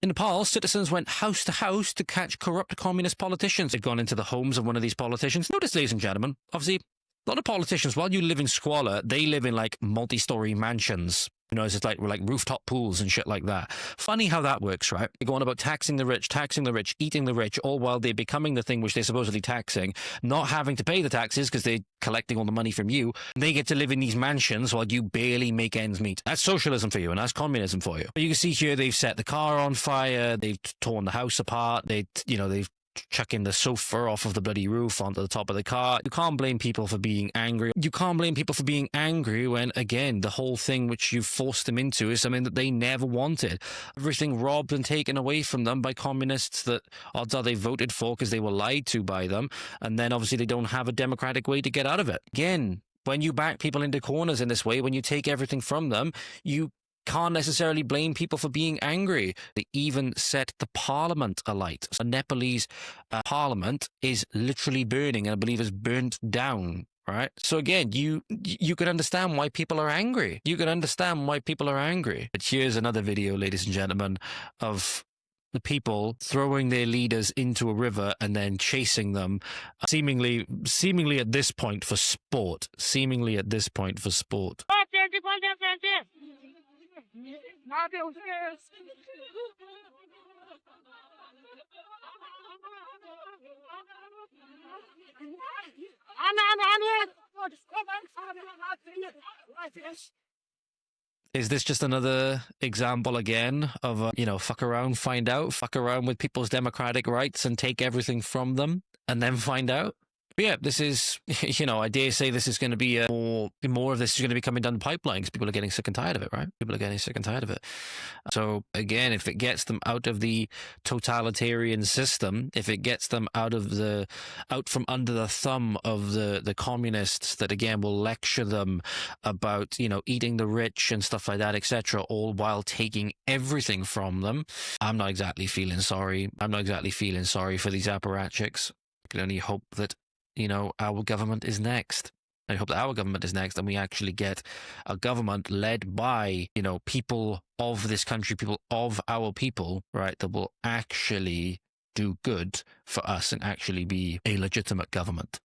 In Nepal, citizens went house to house to catch corrupt communist politicians. They'd gone into the homes of one of these politicians. Notice, ladies and gentlemen, obviously, a lot of politicians, while you live in squalor, they live in like multi-story mansions. You know, it's just like rooftop pools and shit like that. Funny how that works, right? They go on about taxing the rich, eating the rich, all while they're becoming the thing which they're supposedly taxing, not having to pay the taxes because they're collecting all the money from you. They get to live in these mansions while you barely make ends meet. That's socialism for you, and that's communism for you. But you can see here they've set the car on fire, they've torn the house apart, they've chucking the sofa off of the bloody roof onto the top of the car. You can't blame people for being angry. You can't blame people for being angry when, again, the whole thing which you forced them into is something that they never wanted. Everything robbed and taken away from them by communists that odds are they voted for because they were lied to by them. And then obviously they don't have a democratic way to get out of it. Again, when you back people into corners in this way, when you take everything from them, you can't necessarily blame people for being angry. They even set the parliament alight. So Nepalese parliament is literally burning, and I believe is burnt down. Right. So again, you can understand why people are angry. You can understand why people are angry. But here's another video, ladies and gentlemen, of the people throwing their leaders into a river and then chasing them, seemingly at this point for sport. Seemingly at this point for sport. Is this just another example again of, fuck around, find out, fuck around with people's democratic rights and take everything from them and then find out? But yeah, this is, I dare say this is going to be more of this is going to be coming down the pipeline because people are getting sick and tired of it, right? People are getting sick and tired of it. So again, if it gets them out of the totalitarian system, if it gets them out from under the thumb of the communists that again will lecture them about, eating the rich and stuff like that, etc., all while taking everything from them, I'm not exactly feeling sorry. I'm not exactly feeling sorry for these apparatchiks. I can only hope that our government is next. I hope that our government is next and we actually get a government led by, people of this country, people of our people, right, that will actually do good for us and actually be a legitimate government.